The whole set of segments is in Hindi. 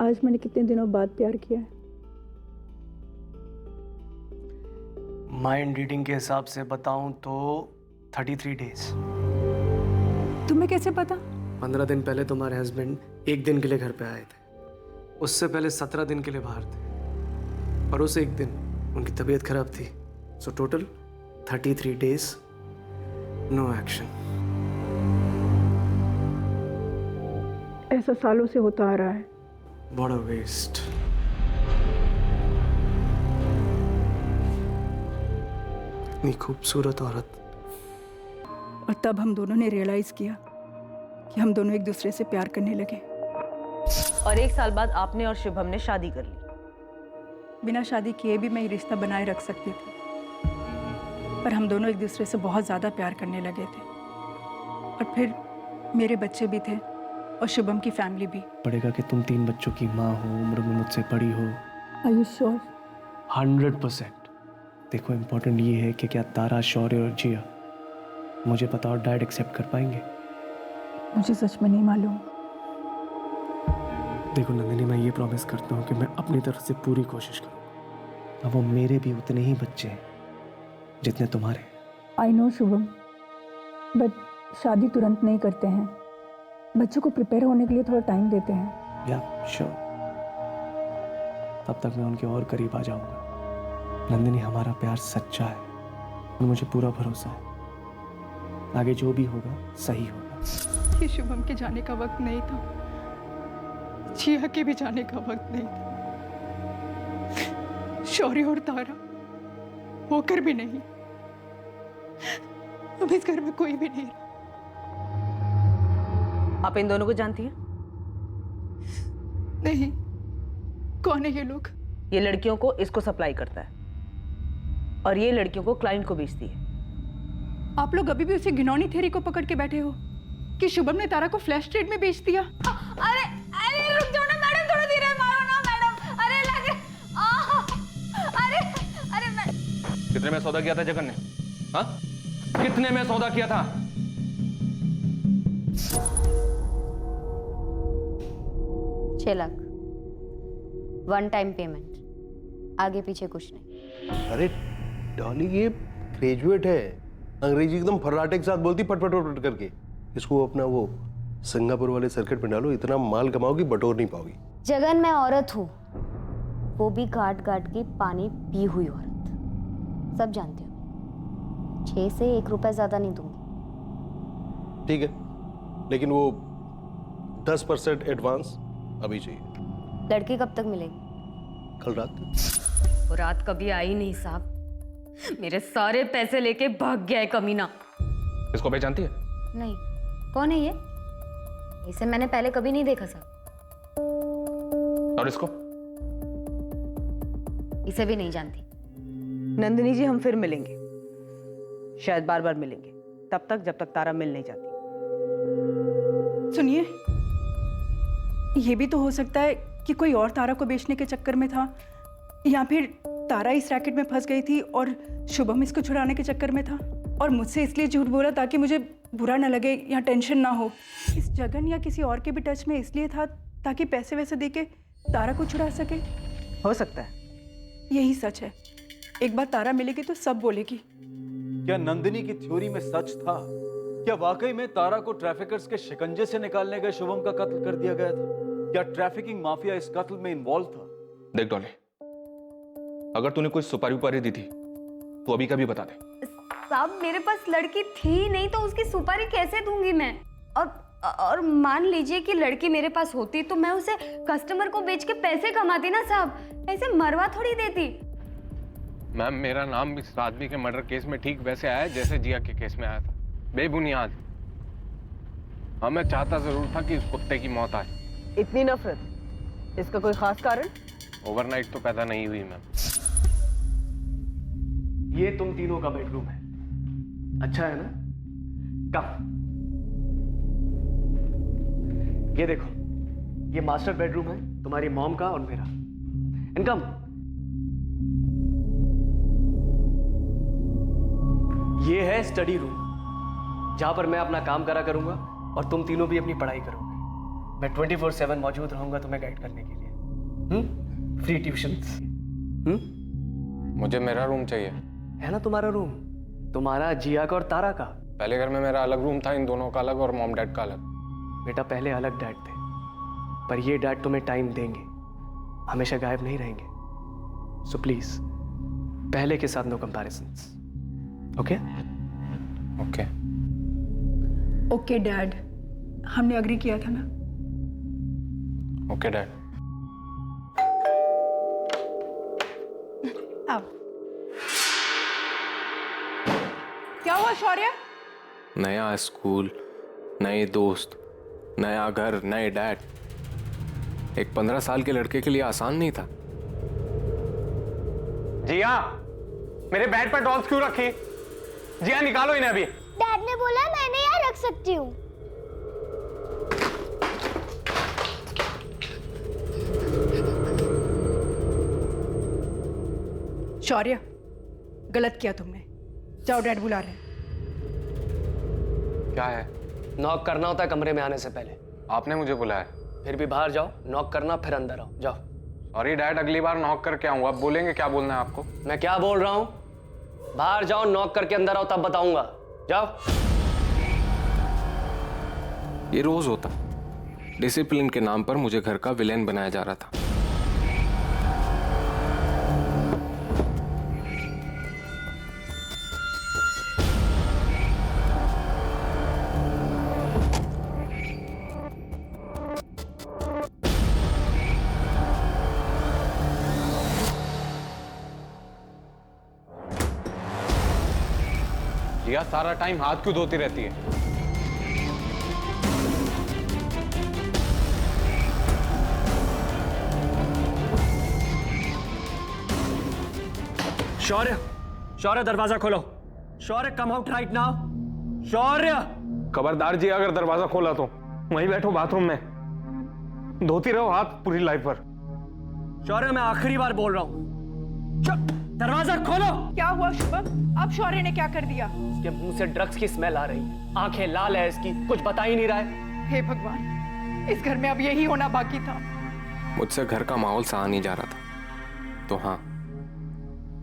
आज मैंने कितने दिनों बाद प्यार किया है। माइंड रीडिंग के हिसाब से बताऊं तो 33 डेज। तुम्हें कैसे पता? 15 दिन पहले तुम्हारे हस्बैंड एक दिन के लिए घर पे आए थे। उससे पहले 17 दिन के लिए बाहर थे और उस एक दिन उनकी तबीयत खराब थी। So total 33 days, no action. ऐसा सालों से होता आ रहा है। बड़ा वेस्ट। इतनी खूबसूरत औरत। और तब हम दोनों ने रियलाइज किया कि हम दोनों एक दूसरे से प्यार करने लगे। और 1 साल बाद आपने और शुभम ने शादी कर ली। बिना शादी किए भी मैं ये रिश्ता बनाए रख सकती थी, पर हम दोनों एक दूसरे से बहुत ज़्यादा प्यार करने लगे थे। और फिर मेरे बच्चे भी थे और शुभम की फैमिली भी। पड़ेगा कि तुम 3 बच्चों की माँ हो, उम्र में मुझसे बड़ी हो। Are you sure? 100%। देखो इम्पोर्टेंट ये है कि क्या तारा, शौर्य और जिया मुझे पता और डैड एक्सेप्ट कर पाएंगे? मुझे सच में नहीं मालूम। देखो नंदिनी, मैं ये प्रॉमिस करता हूँ कि मैं अपनी तरफ से पूरी कोशिश करूँगा। अब वो मेरे भी उतने ही बच्चे हैं जितने तुम्हारे। आई नो शुभम, बट शादी तुरंत नहीं करते हैं। बच्चों को प्रिपेयर होने के लिए थोड़ा टाइम देते हैं। या श्योर। तब तक मैं उनके और करीब आ जाऊंगा। नंदिनी, हमारा प्यार सच्चा है और मुझे पूरा भरोसा है आगे जो भी होगा सही होगा। ये शुभम के जाने का वक्त नहीं था, जिया के भी जाने का वक्त नहीं था, शौर्य और तारा होकर भी नहीं। अब इस घर में कोई भी नहीं। आप इन दोनों को जानती हैं? नहीं। कौन है ये लोग? ये लड़कियों को इसको सप्लाई करता है और ये लड़कियों को क्लाइंट को बेचती है। आप लोग अभी भी उसी घिनौनी थ्योरी को पकड़ के बैठे हो कि शुभम ने तारा को फ्लैश ट्रेड में बेच दिया। अरे अरे रुक जाओ ना मैडम, थोड़ा धीरे मारो ना मैडम। अरे लगे अरे अरे कितने में सौदा किया था जगन ने? हाँ, कितने में सौदा किया था? 6 लाख, 1 टाइम पेमेंट, आगे पीछे कुछ नहीं। अरे डॉली, ये ग्रेजुएट है, अंग्रेजी एकदम फर्राटे के साथ बोलती फट फट फट करके। इसको अपना वो सिंगापुर वाले सर्किट में डालो, इतना माल कमाओगी बटोर नहीं पाओगी। जगन, मैं औरत हूँ, वो भी गाट गाट के पानी पी हुई औरत, सब जानते हो। 6 से 1 रुपया ज्यादा नहीं दूंगी। ठीक है, लेकिन वो 10% एडवांस अभी चाहिए। लड़की कब तक मिलेगी? कल रात। वो रात कभी आई नहीं साहब, मेरे सारे पैसे लेके भाग गया है कमीना। इसको पहचानती है? नहीं। कौन है ये? इसे मैंने पहले कभी नहीं देखा साहब। और इसको? इसे भी नहीं जानती। नंदिनी जी, हम फिर मिलेंगे, शायद बार बार मिलेंगे, तब तक जब तक तारा मिल नहीं जाती। सुनिए, ये भी तो हो सकता है कि कोई और तारा को बेचने के चक्कर में था, या फिर तारा इस रैकेट में फंस गई थी और शुभम इसको छुड़ाने के चक्कर में था और मुझसे इसलिए झूठ बोला ताकि मुझे बुरा ना लगे या टेंशन ना हो। इस जगन या किसी और के भी टच में इसलिए था ताकि पैसे वैसे देके तारा को छुड़ा सके। हो सकता है। यही सच है। एक बार तारा मिलेगी तो सब बोलेगी। क्या नंदिनी की थ्योरी में सच था? क्या वाकई में तारा को ट्रैफिकर्स के शिकंजे से निकालने गए शुभम का कत्ल कर दिया गया था? क्या ट्रैफिकिंग माफिया इस कत्ल में इन्वॉल्व था? देख डॉली, अगर तूने कोई सुपारी उपारी दी थी तो अभी कभी बता दे। साहब, मेरे पास लड़की थी नहीं तो उसकी सुपारी कैसे दूंगी मैं? और मान लीजिए कि लड़की मेरे पास होती तो मैं उसे कस्टमर को बेच के पैसे कमाती ना साहब, ऐसे मरवा थोड़ी देती। मैम, मेरा नाम इस आदमी के मर्डर केस में ठीक वैसे आया जैसे जिया के केस में आया था, बेबुनियाद। हाँ, मैं चाहता जरूर था कि इस कुत्ते की मौत आए। इतनी नफरत, इसका कोई खास कारण? ओवरनाइट तो पैदा नहीं हुई मैम। ये तुम तीनों का बेडरूम है, अच्छा है ना? कम ये देखो, ये मास्टर बेडरूम है तुम्हारी मॉम का और मेरा। इनकम ये है स्टडी रूम, जहां पर मैं अपना काम करा करूंगा और तुम तीनों भी अपनी पढ़ाई करोगे। मैं 24/7 मौजूद रहूंगा तुम्हें गाइड करने के लिए। Free tuitions. मुझे मेरा रूम चाहिए। है ना तुम्हारा रूम, तुम्हारा, जिया का और तारा का। पहले घर में मेरा अलग रूम था, इन दोनों का अलग और मॉम डैड का अलग। बेटा पहले अलग डैड थे, पर ये डैड तुम्हें टाइम देंगे, हमेशा गायब नहीं रहेंगे। सो प्लीज पहले के साथ no comparisons. Okay okay. Okay dad, हमने अग्री किया था ना। Okay dad. अब क्या हुआ शौर्य? नया स्कूल, नए दोस्त, नया घर, नए डैड। एक 15 साल के लड़के के लिए आसान नहीं था। जिया, मेरे बेड पर डॉल्स क्यों रखी? जिया निकालो इन्हें अभी। डैड ने बोला मैंने यहाँ रख सकती हूँ। शौर्य, गलत किया तुमने। जाओ, डैड बुला रहे हैं। क्या है? नॉक करना होता है कमरे में आने से पहले। आपने मुझे बुलाया? फिर भी बाहर जाओ, नॉक करना, फिर अंदर आओ। जाओ। सॉरी डैड, अगली बार नॉक करके आऊंगा। अब बोलेंगे क्या बोलना है आपको? मैं क्या बोल रहा हूँ? बाहर जाओ, नॉक करके अंदर आओ, तब बताऊंगा। जाओ। ये रोज होता। डिसिप्लिन के नाम पर मुझे घर का विलेन बनाया जा रहा था। जिया सारा टाइम हाथ क्यों धोती रहती है? शौर्य, शौर्य दरवाजा खोलो। शौर्य कम आउट राइट नाउ। शौर्य। खबरदार जी, अगर दरवाजा खोला तो वहीं बैठो बाथरूम में, धोती रहो हाथ पूरी लाइफ पर। शौर्य मैं आखिरी बार बोल रहा हूँ, दरवाजा खोलो। क्या हुआ शुभम? अब शौर्य ने क्या कर दिया? इसके मुंह से ड्रग्स की स्मेल आ रही है, आंखें लाल है इसकी, कुछ बता ही नहीं रहा है। हे भगवान, इस घर में अब यही होना बाकी था। मुझसे घर का माहौल सहा नहीं जा रहा था, तो हाँ,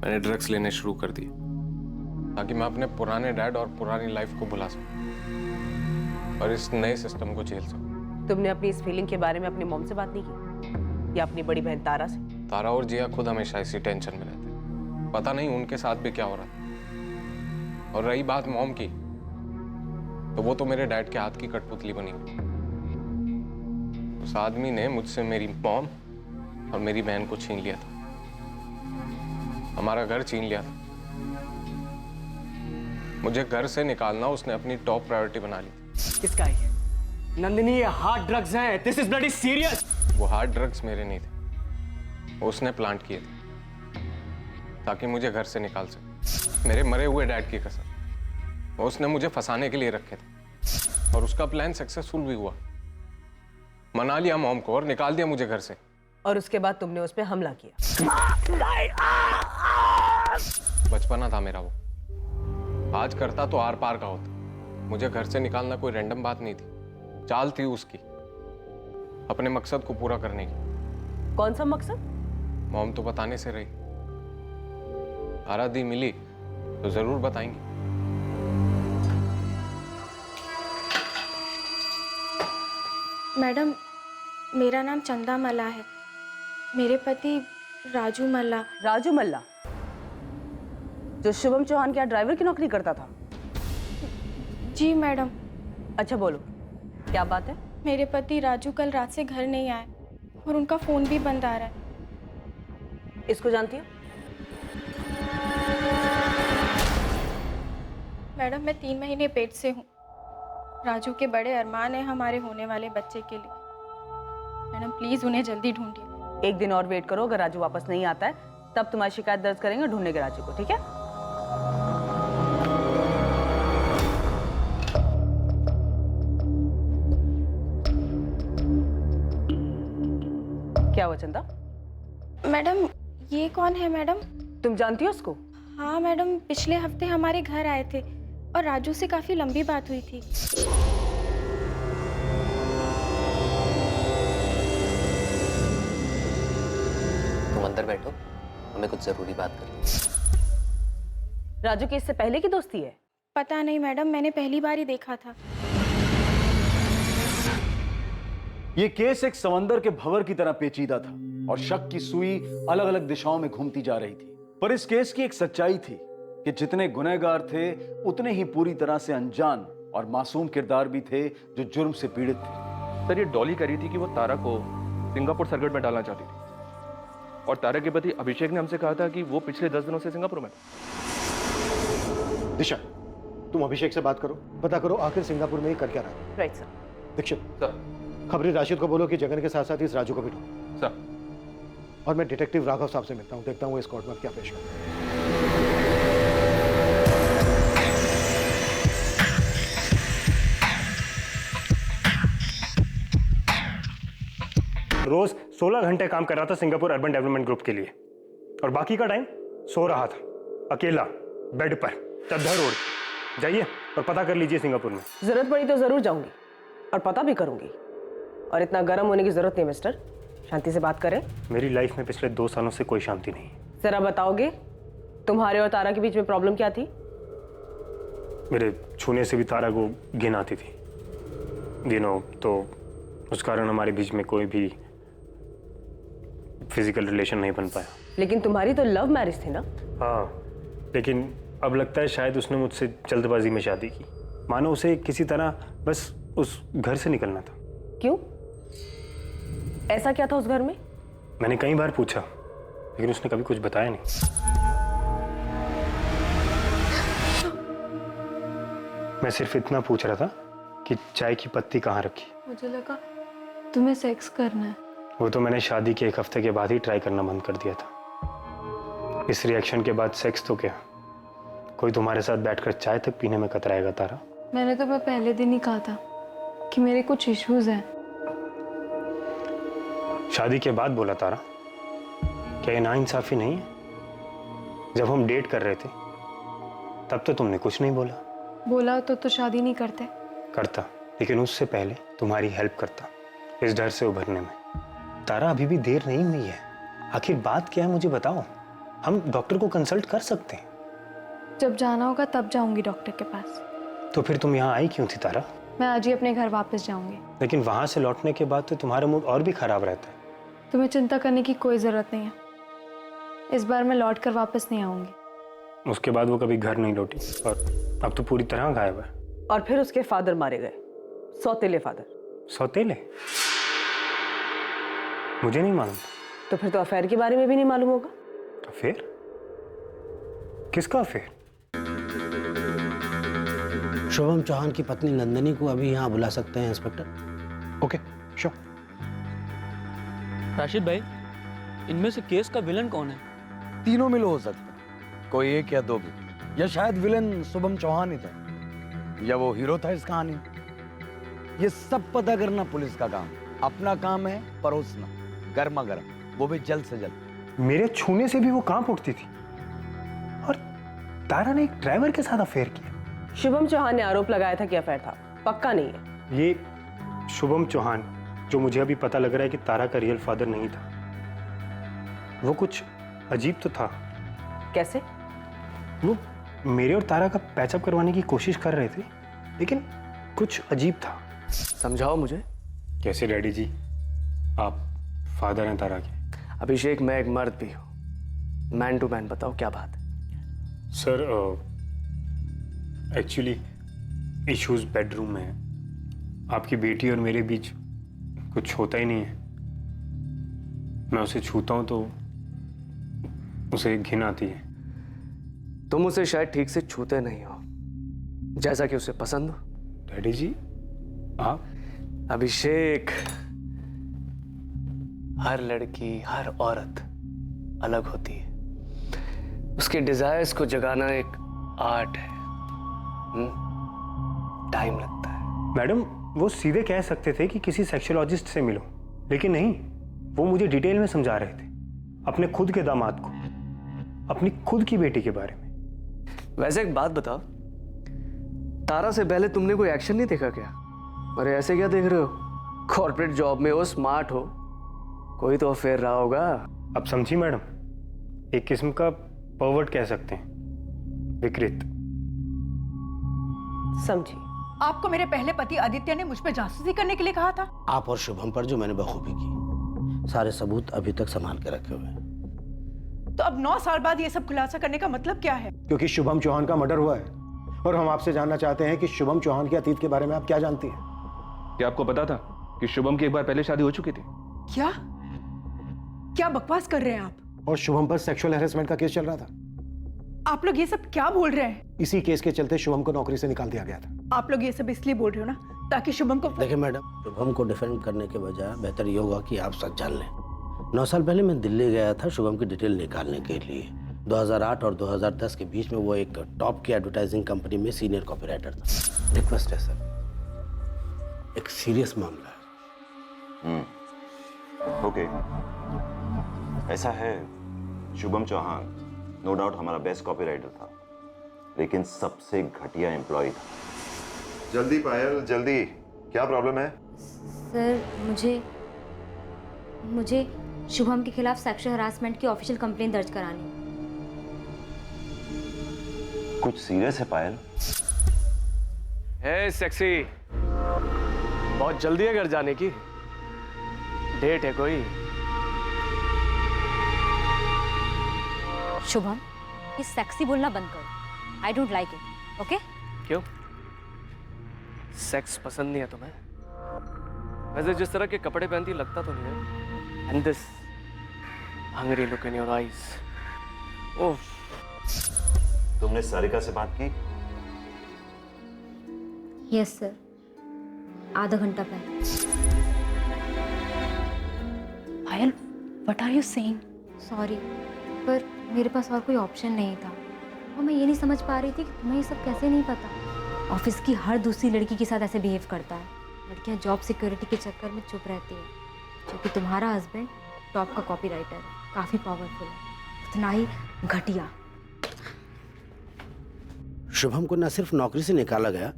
मैंने ड्रग्स लेने शुरू कर दिए ताकि मैं अपने पुराने डैड और पुरानी लाइफ को भुला सकूं और इस नए सिस्टम को झेल सकूं। तुमने अपनी इस फीलिंग के बारे में अपनी मॉम से बात नहीं की या अपनी बड़ी बहन तारा से? तारा और जिया खुद हमेशा इसी टेंशन में रहते हैं, पता नहीं उनके साथ भी क्या हो रहा था। और रही बात मॉम की, तो वो तो मेरे डैड के हाथ की कठपुतली बनी हुई। उस आदमी ने मुझसे मेरी मॉम और मेरी बहन को छीन लिया था, हमारा घर छीन लिया था। मुझे घर से निकालना उसने अपनी टॉप प्रायोरिटी बना ली थी। किसका है? नंदिनी, ये हार्ड ड्रग्स हैं। This is bloody serious. वो हार्ड ड्रग्स मेरे नहीं थे, वो उसने प्लांट किए थे ताकि मुझे घर से निकाल सके। मेरे मरे हुए डैड की कसम, वो उसने मुझे फंसाने के लिए रखे थे और उसका प्लान सक्सेसफुल भी हुआ। मना लिया मॉम को और निकाल दिया मुझे घर से। और उसके बाद तुमने उस पर हमला किया। बचपना था मेरा, वो आज करता तो आर पार का होता। मुझे घर से निकालना कोई रैंडम बात नहीं थी, चाल थी उसकी अपने मकसद को पूरा करने की। कौन सा मकसद? मॉम तो बताने से रही, तारा दी मिली तो जरूर बताएंगी। मैडम, मेरा नाम चंदा मल्ला है। मेरे पति राजू मल्ला। राजू मल्ला, जो शुभम चौहान के यहाँ ड्राइवर की नौकरी करता था? जी मैडम। अच्छा बोलो, क्या बात है? मेरे पति राजू कल रात से घर नहीं आए और उनका फ़ोन भी बंद आ रहा है। इसको जानती हो? मैडम, मैं 3 महीने पेट से हूँ। राजू के बड़े अरमान है हमारे होने वाले बच्चे के लिए। मैडम प्लीज़ उन्हें जल्दी ढूंढिए। एक दिन और वेट करो, अगर राजू वापस नहीं आता है तब तुम्हारी शिकायत दर्ज करेंगे ढूंढने के राजू को, ठीक है? क्या हुआ चंदा? मैडम, ये कौन है मैडम? तुम जानती हो उसको? हाँ मैडम, पिछले हफ्ते हमारे घर आए थे और राजू से काफ़ी लंबी बात हुई थी। अंदर बैठो, हमें कुछ जरूरी बात करनी है। राजू की इससे पहले की दोस्ती है? पता नहीं मैडम, मैंने पहली बार ही देखा था। ये केस एक समंदर के भंवर की तरह पेचीदा था और शक की सुई अलग अलग दिशाओं में घूमती जा रही थी। पर इस केस की एक सच्चाई थी कि जितने गुनहगार थे उतने ही पूरी तरह से अनजान और मासूम किरदार भी थे जो जुर्म से पीड़ित थे। सर, ये डॉली कह रही थी कि वो तारा को सिंगापुर सर्किट में डालना चाहती थी और तारा के पति अभिषेक ने हमसे कहा था कि वो पिछले 10 दिनों से सिंगापुर में था। दिशा, तुम अभिषेक से बात करो, पता करो आखिर सिंगापुर में ही कर क्या रहा है। Right sir. दीक्षित सर। खबरी राशिद को बोलो कि जगन के साथ साथ इस राजू को भी ढूंढो। सर। और मैं डिटेक्टिव राघव साहब से मिलता हूँ, देखता हूँ इस कोर्ट में क्या पेश करते हैं। रोज 16 घंटे काम कर रहा था सिंगापुर अर्बन डेवलपमेंट ग्रुप के लिए और बाकी का टाइम सो रहा था अकेला बेड पर चद्दर ओढ़ के। जाइए और पता कर लीजिए सिंगापुर में। जरूरत पड़ी तो जरूर जाऊंगी और पता भी करूंगी। और इतना गर्म होने की जरूरत नहीं मिस्टर, शांति से बात करें। मेरी लाइफ में पिछले 2 सालों से कोई शांति नहीं। जरा बताओगे तुम्हारे और तारा के बीच में प्रॉब्लम क्या थी? मेरे छूने से भी तारा को घिन आती थी, तो उस कारण हमारे बीच में कोई भी फिजिकल रिलेशन नहीं बन पाया। लेकिन तुम्हारी तो लव मैरिज थी ना? हाँ, लेकिन अब लगता है शायद उसने मुझसे जल्दबाजी में शादी की, मानो उसे किसी तरह बस उस घर से निकलना था। क्यों? ऐसा क्या था उस घर में? मैंने कई बार पूछा लेकिन उसने कभी कुछ बताया नहीं। मैं सिर्फ इतना पूछ रहा था कि चाय की पत्ती कहाँ रखी। मुझे लगा तुम्हें सेक्स करना है। वो तो मैंने शादी के 1 हफ्ते के बाद ही ट्राई करना बंद कर दिया था। इस रिएक्शन के बाद सेक्स तो क्या, कोई तुम्हारे साथ बैठकर चाय तक पीने में कतराएगा तारा? मैंने तो मैं पहले दिन ही कहा था कि मेरे कुछ इश्यूज हैं। शादी के बाद बोला तारा, क्या ये नाइंसाफी नहीं है? जब हम डेट कर रहे थे तब तो तुमने कुछ नहीं बोला। बोला तो शादी नहीं करते। करता, लेकिन उससे पहले तुम्हारी हेल्प करता इस डर से उभरने में। तारा, अभी भी देर नहीं हुई है। आखिर बात क्या है मुझे बताओ, हम डॉक्टर को कंसल्ट कर सकते हैं। जब जाना होगा तब जाऊंगी डॉक्टर के पास। तो फिर तुम यहाँ आई क्यों थी तारा? मैं आज ही अपने घर वापस जाऊंगी। लेकिन वहां से लौटने के बाद तो तुम्हारा मूड और भी खराब रहता है। तुम्हें चिंता करने की कोई जरूरत नहीं है। इस बार मैं लौट कर वापस नहीं आऊंगी। उसके बाद वो कभी घर नहीं लौटी और अब तो पूरी तरह गायब है। और फिर उसके फादर मारे गए, सौतेले फादर। सौतेले? मुझे नहीं मालूम। तो फिर तो अफेयर के बारे में भी नहीं मालूम होगा। अफेयर? किसका अफेयर? शुभम चौहान की पत्नी नंदिनी को अभी यहाँ बुला सकते हैं इंस्पेक्टर? Okay, sure. राशिद भाई, इनमें से केस का विलन कौन है? तीनों मिल हो सकते हैं, कोई एक या दो भी। या शायद विलन शुभम चौहान ही था, या वो हीरो था इस कहानी में। ये सब पता करना पुलिस का काम। अपना काम है परोसना, गर्मा गर्म, वो भी जल्द से जल्द। मेरे छूने से भी वो कांप उठती थी और तारा ने एक ड्राइवर के साथ अफेयर किया। शुभम चौहान ने आरोप लगाया था कि अफेयर था, पक्का नहीं है। ये शुभम चौहान, जो मुझे अभी पता लग रहा है कि तारा का रियल फादर नहीं था, वो कुछ अजीब तो था। कैसे? वो मेरे और तारा का पैचअप करवाने की कोशिश कर रहे थे, लेकिन कुछ अजीब था। समझाओ मुझे। कैसे डैडी जी? आप फादर हैं तारा के? अभिषेक, मैं एक मर्द भी हूँ। मैन टू मैन बताओ क्या बात है? सर, एक्चुअली इश्यूज बेडरूम में है। आपकी बेटी और मेरे बीच कुछ होता ही नहीं है। मैं उसे छूता हूं तो उसे घिन आती है। तुम उसे शायद ठीक से छूते नहीं हो, जैसा कि उसे पसंद हो। डैडी जी, आप? अभिषेक, हर लड़की, हर औरत अलग होती है। उसके डिजायर्स को जगाना एक आर्ट है। टाइम लगता है। मैडम, वो सीधे कह सकते थे कि किसी सेक्सोलॉजिस्ट से मिलो, लेकिन नहीं, वो मुझे डिटेल में समझा रहे थे अपने खुद के दामाद को, अपनी खुद की बेटी के बारे में। वैसे एक बात बताओ, तारा से पहले तुमने कोई एक्शन नहीं देखा क्या? अरे ऐसे क्या देख रहे हो? कॉर्पोरेट जॉब में हो, स्मार्ट हो, कोई तो अफेयर रहा होगा। आप समझी मैडम, एक किस्म का परवर्ट कह सकते हैं, विकृत। समझी। आपको मेरे पहले पति आदित्य ने मुझ पर जासूसी करने के लिए कहा था। आप और शुभम पर जो मैंने बखूबी की, सारे सबूत अभी तक संभाल के रखे हुए हैं। तो अब 9 साल बाद ये सब खुलासा करने का मतलब क्या है? क्योंकि शुभम चौहान का मर्डर हुआ है और हम आपसे जानना चाहते हैं कि शुभम चौहान के अतीत के बारे में आप क्या जानती हैं? क्या आपको पता था कि शुभम की एक बार पहले शादी हो चुकी थी? क्या क्या बकवास कर रहे हैं आप? और शुभम पर सेक्सुअल हैरेसमेंट का केस चल रहा था। आप लोग ये सब क्या बोल रहे हैं? इसी केस के चलते शुभम को नौकरी से निकाल दिया गया था। आप लोग ये सब इसलिए बोल रहे हो ना ताकि शुभम को। देखिए मैडम, शुभम को डिफेंड करने के बजाय बेहतर ये होगा कि आप सच जान लें। 9 साल पहले मैं दिल्ली गया था शुभम की डिटेल निकालने के लिए। 2008 और 2010 के बीच में वो एक टॉप की एडवर्टाइजिंग कंपनी में सीनियर कॉपीराइटर था। रिक्वेस्ट है सर, एक सीरियस मामला है। ओके, ऐसा है, शुभम चौहान नो डाउट हमारा बेस्ट कॉपीराइटर था, लेकिन सबसे घटिया एम्प्लॉय था। जल्दी पायल जल्दी, क्या प्रॉब्लम है? सर मुझे शुभम के खिलाफ सेक्सुअल हरासमेंट की ऑफिशियल कंप्लेंट दर्ज करानी है। कुछ सीरियस है पायल? हे सेक्सी, बहुत जल्दी है घर जाने की? डेट है कोई? शुभम, ये सेक्सी बोलना बंद करो। I don't like it, okay? क्यों? सेक्स पसंद नहीं है तुम्हें? वैसे जिस तरह के कपड़े पहनती लगता तो नहीं है। And this hungry look in your eyes. Oh, तुमने सारिका से बात की? यस सर, आधा घंटा पहले। Payal, what are you saying? Sorry, पर मेरे पास और कोई ऑप्शन नहीं था और मैं ये नहीं समझ पा रही थी कि तुम्हें ये सब कैसे नहीं पता। ऑफिस की हर दूसरी लड़की के साथ ऐसे बिहेव करता है। लड़कियां जॉब सिक्योरिटी के चक्कर में चुप रहती है, जबकि तुम्हारा हस्बैंड टॉप का कॉपीराइटर है, काफ़ी पावरफुल है, उतना ही घटिया। शुभम को न सिर्फ नौकरी से निकाला गया,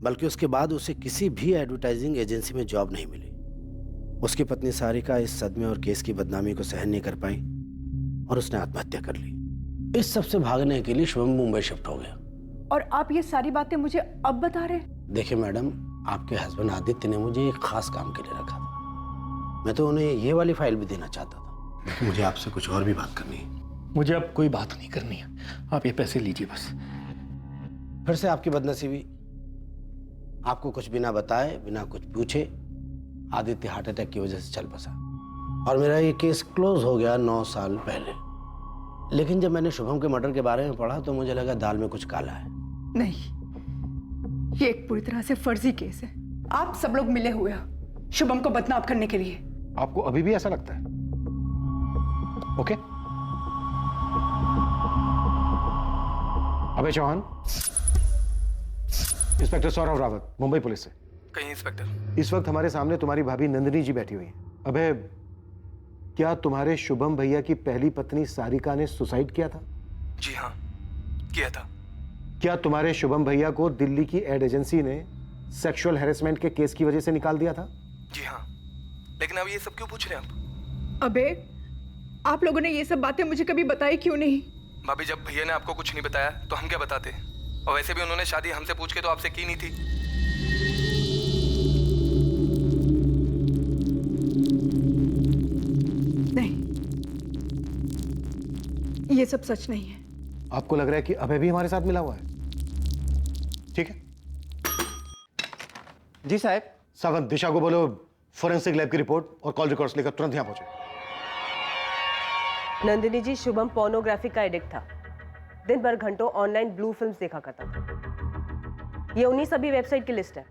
बल्कि उसके बाद उसे किसी भी एडवर्टाइजिंग एजेंसी में जॉब नहीं मिली। उसकी पत्नी सारिका इस सदमे और केस की बदनामी को सहन नहीं कर पाई और उसने आत्महत्या कर ली। इस सब से भागने के लिए शुभम मुंबई शिफ्ट हो गया। और आप ये सारी बातें मुझे अब बता रहे हैं? देखिए मैडम, आपके हस्बैंड आदित्य ने मुझे एक खास काम के लिए रखा था। मैं तो उन्हें ये वाली फाइल भी देना चाहता था, लेकिन मुझे आपसे कुछ और भी बात करनी है। मुझे अब कोई बात नहीं करनी है, आप ये पैसे लीजिए बस। फिर से आपकी बदनसीबी, आपको कुछ बिना बताए, बिना कुछ पूछे आदित्य हार्ट अटैक की वजह से चल बसा और मेरा ये केस क्लोज हो गया 9 साल पहले। लेकिन जब मैंने शुभम के मर्डर के बारे में पढ़ा तो मुझे लगा दाल में कुछ काला है। नहीं, ये एक पूरी तरह से फर्जी केस है। आप सब लोग मिले हुए हो शुभम को बदनाम करने के लिए। आपको अभी भी ऐसा लगता है? ओके, अबे चौहान, इंस्पेक्टर सौरभ रावत, मुंबई पुलिस से। कहीं इंस्पेक्टर, इस वक्त हमारे सामने तुम्हारी भाभी नंदिनी जी बैठी हुई है। अबे, क्या तुम्हारे शुभम भैया की पहली पत्नी सारिका ने सुसाइड किया था? जी हाँ, किया था। क्या तुम्हारे शुभम भैया को दिल्ली की एड एजेंसी ने सेक्सुअल हैरेसमेंट के केस की वजह से निकाल दिया था? जी हाँ, लेकिन अब ये सब क्यों पूछ रहे हैं आप? अबे, आप लोगों ने ये सब बातें मुझे कभी बताई क्यों नहीं? भाभी, जब भैया ने आपको कुछ नहीं बताया तो हम क्या बताते? और वैसे भी उन्होंने शादी हमसे पूछ के तो आपसे की नहीं थी। नहीं, ये सब सच नहीं है। आपको लग रहा है कि अभय भी हमारे साथ मिला हुआ है? ठीक है जी साहब। सावंत, दिशा को बोलो फोरेंसिक लैब की रिपोर्ट और कॉल रिकॉर्ड्स लेकर तुरंत यहां पहुंचे। नंदिनी जी, शुभम पोर्नोग्राफी का एडिक्ट था। दिन भर घंटों ऑनलाइन ब्लू फिल्म्स देखा करता था। ये उन्हीं सभी वेबसाइट की लिस्ट है।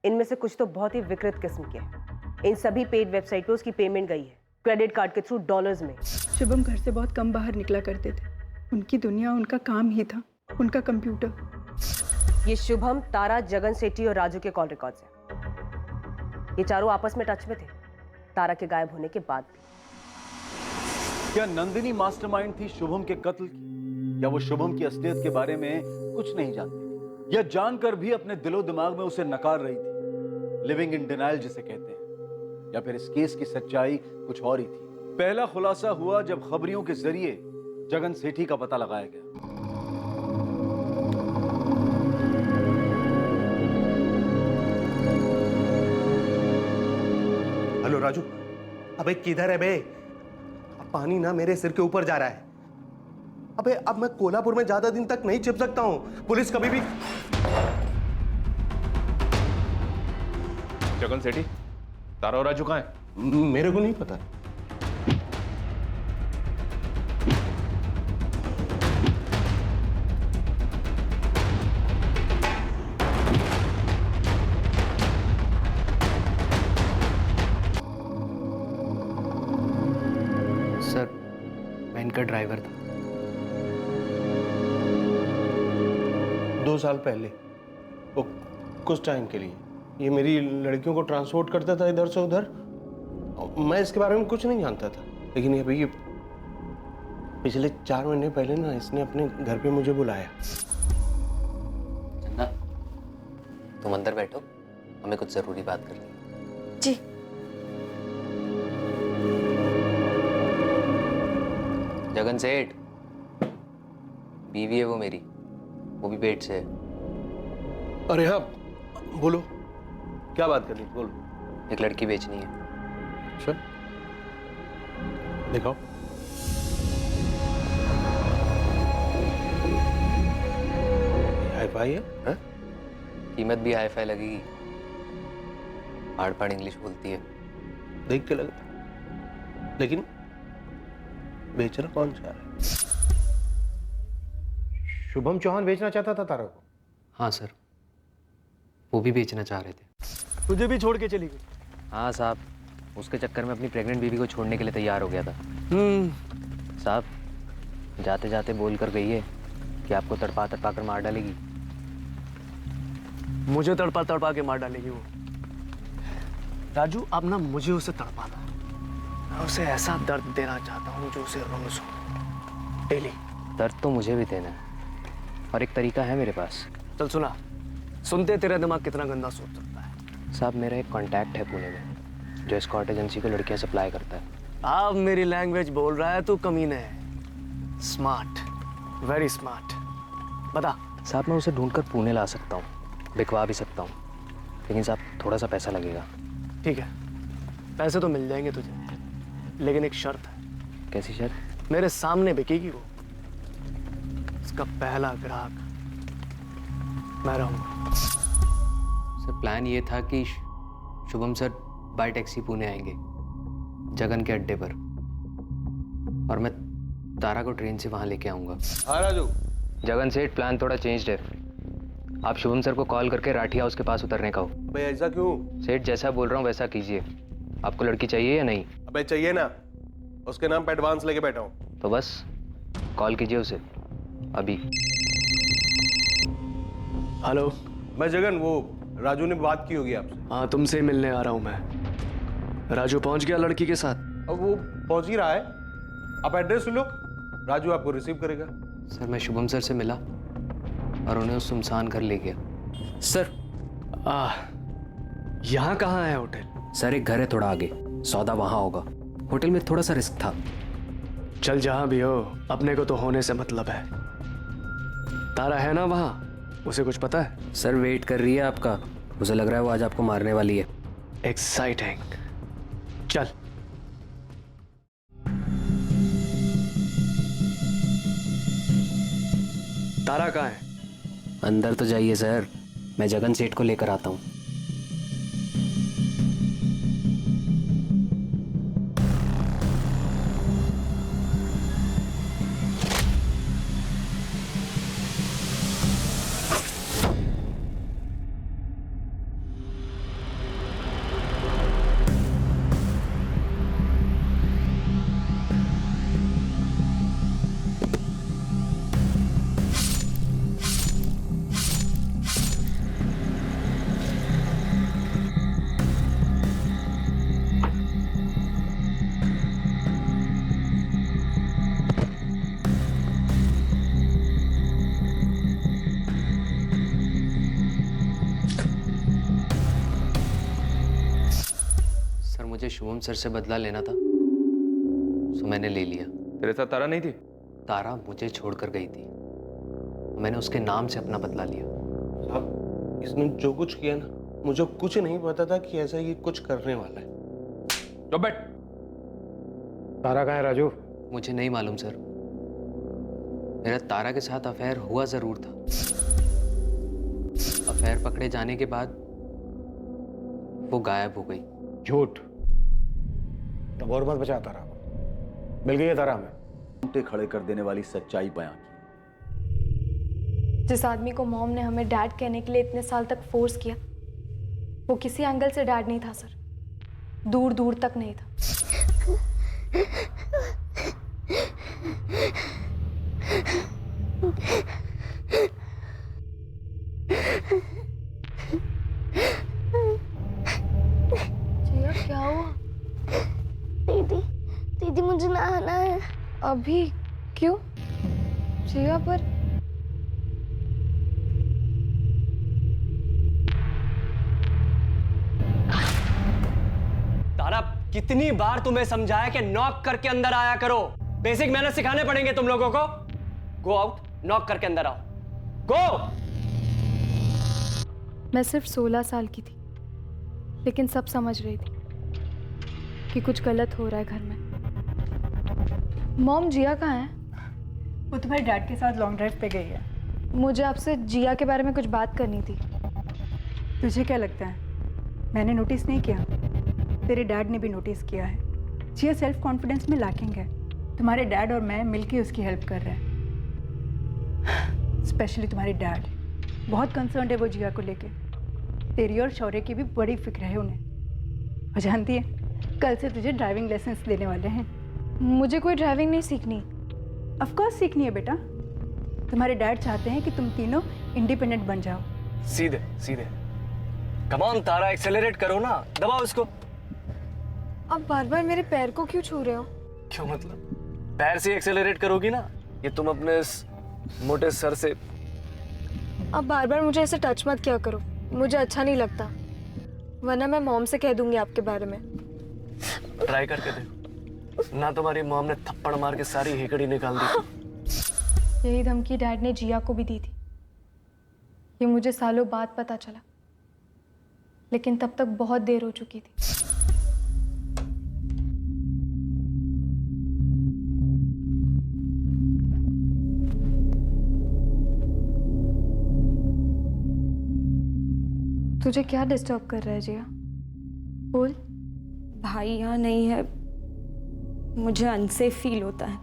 इनमें से कुछ तो बहुत ही विकृत किस्म के हैं। इन सभी पेड वेबसाइट पे उसकी पेमेंट गई है, क्रेडिट कार्ड के थ्रू डॉलर्स में। शुभम घर से बहुत कम बाहर निकला करते थे। उनकी दुनिया उनका काम ही था, उनका कंप्यूटर। ये शुभम, तारा, जगन सेठी और राजू के कॉल रिकॉर्ड्स हैं। ये चारों आपस में टच में थे, तारा के गायब होने के बाद भी। क्या नंदिनी मास्टरमाइंड थी शुभम के कत्ल की? या वो शुभम की असलियत के बारे में कुछ नहीं जानती थी? या जानकर भी अपने दिलो दिमाग में उसे नकार रही थी, लिविंग इन डिनायल जिसे कहते हैं? या फिर इस केस की सच्चाई कुछ और ही थी? पहला खुलासा हुआ जब खबरियों के जरिए जगन सेठी का पता लगाया गया। हेलो राजू, अबे किधर है बे? अब पानी ना मेरे सिर के ऊपर जा रहा है। अबे अब मैं कोल्हापुर में ज्यादा दिन तक नहीं छिप सकता हूँ। पुलिस कभी भी। जगन सेठी, तारा और राजू कहाँ है? मेरे को नहीं पता। सर, मैं इनका ड्राइवर था। 2 साल पहले, वो कुछ टाइम के लिए ये मेरी लड़कियों को ट्रांसपोर्ट करता था इधर से उधर। मैं इसके बारे में कुछ नहीं जानता था, लेकिन अभी ये पिछले 4 महीने पहले ना इसने अपने घर पे मुझे बुलाया। चंदा, तुम अंदर बैठो, हमें कुछ जरूरी बात करनी है। जी। जगन सेठ, बीवी है वो मेरी, वो भी पेट से है। अरे हाँ, बोलो क्या बात करनी, बोलो। एक लड़की बेचनी है। अच्छा, दिखाओ। हाई फाई है? कीमत भी हाई फाई लगेगी। पाड़ पाड़ इंग्लिश बोलती है। देख के लगा, लेकिन बेचना कौन चाह रहा है? शुभम चौहान बेचना चाहता था तारा को? हाँ सर, वो भी बेचना चाह रहे थे। तुझे भी छोड़ के चली गई? हाँ साहब, उसके चक्कर में अपनी प्रेग्नेंट बीवी को छोड़ने के लिए तैयार हो गया था। साहब, जाते जाते बोल कर गई है कि आपको तड़पा तड़पा कर मार डालेगी। मुझे तड़पा तड़पा के मार डालेगी वो। राजू, अब ना मुझे उसे तड़पाना। मैं उसे ऐसा दर्द देना चाहता हूँ जो उसे रोज हो, डेली। दर्द तो मुझे भी देना है, और एक तरीका है मेरे पास। चल सुना, सुनते तेरा दिमाग कितना गंदा सोच सकता है। साहब, मेरा एक कांटेक्ट है पुणे में जो एस्कॉर्ट एजेंसी को लड़कियां सप्लाई करता है। अब मेरी लैंग्वेज बोल रहा है तू, कमीने है। Smart, very smart. बता। साहब, मैं उसे ढूंढकर पुणे ला सकता हूँ, बिकवा भी सकता हूँ, लेकिन साहब थोड़ा सा पैसा लगेगा। ठीक है, पैसे तो मिल जाएंगे तुझे, लेकिन एक शर्त है। कैसी शर्त? मेरे सामने बिकेगी वो। इसका पहला ग्राहक मैं रहूंगा। सर, प्लान ये था कि Shubham sir bye taxi Pune आएंगे जगन के अड्डे पर, और मैं तारा को ट्रेन से वहां लेके आऊंगा। हाँ राजू। जगन सेठ, प्लान थोड़ा चेंज्ड है। आप शुभम सर को कॉल करके राठी हाउस के पास उतरने का हो। भाई ऐसा क्यों? सेठ, जैसा बोल रहा हूँ वैसा कीजिए। आपको लड़की चाहिए या नहीं? अबे चाहिए ना, उसके नाम पे एडवांस लेके बैठा हूँ। तो बस कॉल कीजिए उसे अभी। हेलो। मैं जगन, वो राजू ने बात की होगी आपसे। हाँ, तुमसे मिलने आ रहा हूँ मैं। राजू पहुंच गया लड़की के साथ? अब वो पहुंच ही रहा है, आप एड्रेस लो, राजू आपको रिसीव करेगा। सर, मैं शुभम सर से मिला और उन्हें उस सुनसान घर ले गया। सर, यहाँ कहाँ है होटल? सर, एक घर है थोड़ा आगे, सौदा वहाँ होगा। होटल में थोड़ा सा रिस्क था। चल जहाँ भी हो, अपने को तो होने से मतलब है। तारा है ना वहाँ? उसे कुछ पता है? सर, वेट कर रही है आपका। उसे लग रहा है वो आज आपको मारने वाली है। एक्साइटिंग। चल। तारा कहाँ है? अंदर तो जाइए सर, मैं जगन सेठ को लेकर आता हूँ। मुझे शुभम सर से बदला लेना था। सो मैंने ले लिया। तेरे साथ तारा नहीं थी? तारा मुझे छोड़कर गई थी, मैंने उसके नाम से अपना बदला लिया। साहब, इसने जो कुछ किया ना, मुझे कुछ नहीं पता था कि ऐसा ये कुछ करने वाला है। तो बैठ। तारा कहाँ है राजू? मुझे नहीं मालूम सर, मेरा तारा के साथ अफेयर हुआ जरूर था। अफेयर पकड़े जाने के बाद वो गायब हो गई। झूठ। तब और मत बचा तारा को, मिल गई है तारा हमें। रोंगटे खड़े कर देने वाली सच्चाई बयां की। जिस आदमी को मॉम ने हमें डैड कहने के लिए इतने साल तक फोर्स किया, वो किसी एंगल से डैड नहीं था सर, दूर दूर तक नहीं था। जिया क्या हुआ? दीदी मुझे नहाना है। अभी क्यों? जिया पर तारा, कितनी बार तुम्हें समझाया कि नॉक करके अंदर आया करो। बेसिक मैनर्स सिखाने पड़ेंगे तुम लोगों को। गो आउट, नॉक करके अंदर आओ। गो। मैं सिर्फ 16 साल की थी, लेकिन सब समझ रही थी कि कुछ गलत हो रहा है घर में। मॉम, जिया कहाँ है? वो तुम्हारे डैड के साथ लॉन्ग ड्राइव पे गई है। मुझे आपसे जिया के बारे में कुछ बात करनी थी। तुझे क्या लगता है मैंने नोटिस नहीं किया? तेरे डैड ने भी नोटिस किया है। जिया सेल्फ कॉन्फिडेंस में लैकिंग है। तुम्हारे डैड और मैं मिलके उसकी हेल्प कर रहे हैं। स्पेशली तुम्हारे डैड बहुत कंसर्न है वो जिया को लेके। तेरी और शौर्य की भी बड़ी फिक्र है उन्हें। और जानती है, कल से तुझे ड्राइविंग लाइसेंस देने वाले हैं। मुझे कोई ड्राइविंग नहीं सीखनी। ऑफ कोर्स सीखनी है बेटा। तुम्हारे डैड चाहते हैं कि तुम तीनों इंडिपेंडेंट बन जाओ। सीधे सीधे। कम ऑन तारा, एक्सेलरेट करो ना, दबाओ इसको। अब बार बार मेरे पैर को क्यों छू रहे हो? क्यों मतलब? पैर से एक्सेलरेट करोगी ना, ये तुम अपने इस मोटे सर से। अब बार बार मुझे ऐसे टच मत किया करो, मुझे अच्छा नहीं लगता, वरना मैं मॉम से कह दूंगी आपके बारे में। ट्राई करके देखो ना, तुम्हारी मॉम ने थप्पड़ मार के सारी हेकड़ी निकाल दी। यही धमकी डैड ने जिया को भी दी थी। ये मुझे सालों बाद पता चला, लेकिन तब तक बहुत देर हो चुकी थी। तुझे क्या डिस्टर्ब कर रहा है जिया? बोल। भाई यहाँ नहीं है, मुझे अनसेफ फील होता है।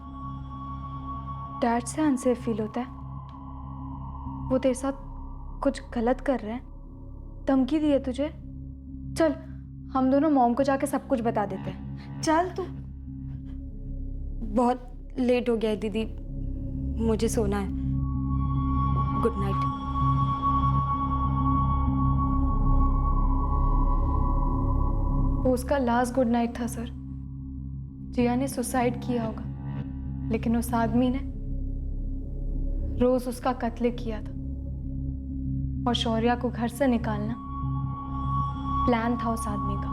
डैड से अनसेफ फील होता है? वो तेरे साथ कुछ गलत कर रहे हैं? धमकी दी है तुझे? चल हम दोनों मॉम को जाके सब कुछ बता देते हैं। चल तू। बहुत लेट हो गया है दीदी, मुझे सोना है। Good night. वो उसका लास्ट गुड नाइट था सर। जिया ने सुसाइड किया होगा, लेकिन उस आदमी ने रोज उसका कत्ल किया था। और शौर्या को घर से निकालना प्लान था उस आदमी का,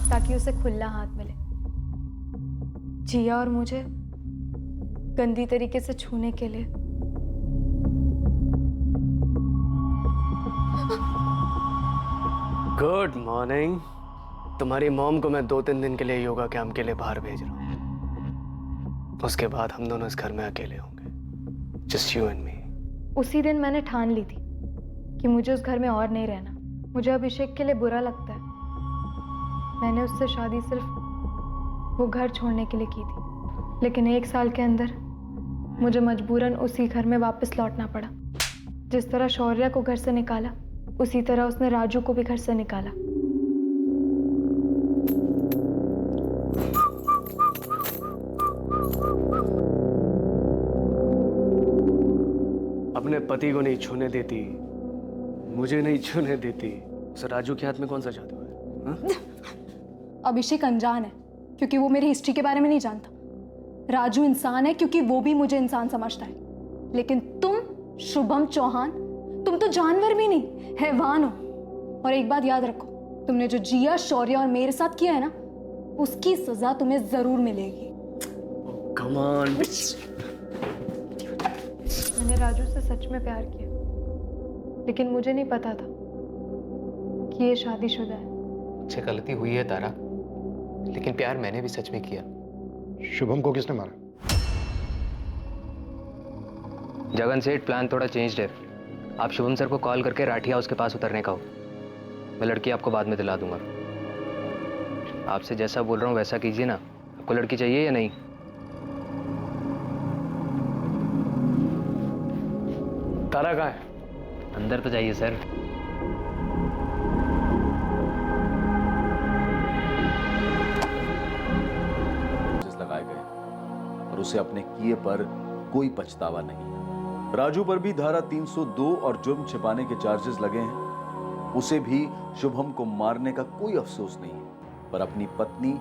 ताकि उसे खुला हाथ मिले, जिया और मुझे गंदी तरीके से छूने के लिए। Good morning. तुम्हारी मॉम को मैं 2-3 दिन के लिए योगा कैंप के लिए बाहर भेज रहा हूँ। उसके बाद हम दोनों इस घर में अकेले होंगे, जस्ट यू एंड मी। उसी दिन मैंने ठान ली थी कि मुझे उस घर में और नहीं रहना। मुझे अभिषेक के लिए बुरा लगता है। मैंने उससे शादी सिर्फ वो घर छोड़ने के लिए की थी, लेकिन 1 साल के अंदर मुझे मजबूरन उसी घर में वापस लौटना पड़ा। जिस तरह शौर्या को घर से निकाला, उसी तरह उसने राजू को भी घर से निकाला। अपने पति को नहीं छूने देती, मुझे नहीं छूने देती, उस राजू के हाथ में कौन सा जादू है? अभिषेक अनजान है क्योंकि वो मेरी हिस्ट्री के बारे में नहीं जानता। राजू इंसान है क्योंकि वो भी मुझे इंसान समझता है। लेकिन तुम शुभम चौहान, तुम तो जानवर भी नहीं, हैवान हो। और एक बात याद रखो, तुमने जो जिया, शौर्य और मेरे साथ किया है ना, उसकी सजा तुम्हें जरूर मिलेगी। Come on. मैंने राजू से सच में प्यार किया, लेकिन मुझे नहीं पता था कि ये शादीशुदा है। मुझसे गलती हुई है तारा, लेकिन प्यार मैंने भी सच में किया। शुभम को किसने मारा? जगन सेठ, प्लान थोड़ा चेंज्ड है। आप शुभम सर को कॉल करके राठी हाउस के पास उतरने का हो। मैं लड़की आपको बाद में दिला दूंगा। आपसे जैसा बोल रहा हूँ वैसा कीजिए ना। आपको लड़की चाहिए या नहीं? तारा कहाँ है? अंदर तो जाइए सर। लगाए गए और उसे अपने किए पर कोई पछतावा नहीं है। राजू पर भी धारा 302 और जुर्म छिपाने के चार्जेस लगे हैं। उसे भी शुभम को मारने का कोई अफसोस नहीं है, पर अपनी पत्नी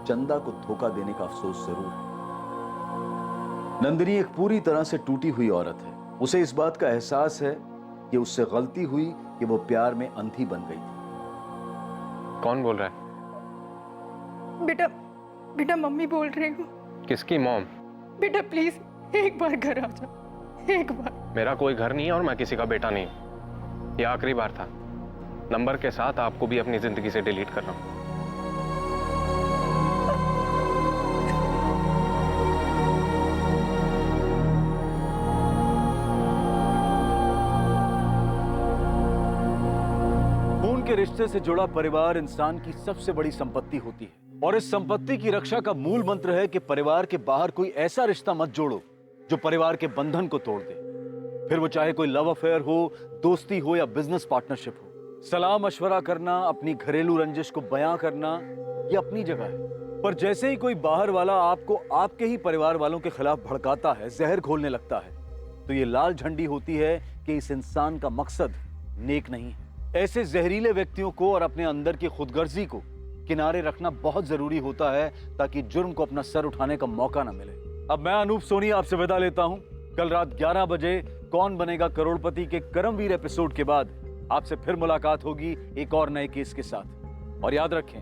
चंदा को धोखा देने का अफसोस जरूर है। नंदिनी एक पूरी तरह से टूटी हुई औरत है। उसे इस बात का एहसास है कि उससे गलती हुई कि वो प्यार में अंधी बन गई थी। कौन बोल रहा है? बेटा, बेटा मम्मी बोल रही हूँ। किसकी मॉम? बेटा प्लीज एक बार घर आ जा, एक बार। मेरा कोई घर नहीं है और मैं किसी का बेटा नहीं हूं। ये आखिरी बार था। नंबर के साथ आपको भी अपनी जिंदगी से डिलीट कर रहा हूं। खून के रिश्ते से जुड़ा परिवार इंसान की सबसे बड़ी संपत्ति होती है, और इस संपत्ति की रक्षा का मूल मंत्र है कि परिवार के बाहर कोई ऐसा रिश्ता मत जोड़ो जो परिवार के बंधन को तोड़ दे। फिर वो चाहे कोई लव अफेयर हो, दोस्ती हो या बिजनेस पार्टनरशिप हो। सलाह मशवरा करना, अपनी घरेलू रंजिश को बयां करना, ये अपनी जगह है। पर जैसे ही कोई बाहर वाला आपको आपके ही परिवार वालों के खिलाफ भड़काता है, जहर घोलने लगता है, तो ये लाल झंडी होती है कि इस इंसान का मकसद नेक नहीं है। ऐसे जहरीले व्यक्तियों को और अपने अंदर की खुदगर्जी को किनारे रखना बहुत जरूरी होता है, ताकि जुर्म को अपना सर उठाने का मौका ना मिले। अब मैं अनूप सोनी आपसे विदा लेता हूं। कल रात 11 बजे कौन बनेगा करोड़पति के करमवीर एपिसोड के बाद आपसे फिर मुलाकात होगी एक और नए केस के साथ। और याद रखें,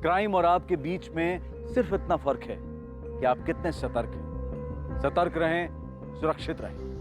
क्राइम और आपके बीच में सिर्फ इतना फर्क है कि आप कितने सतर्क हैं। सतर्क रहें, सुरक्षित रहें।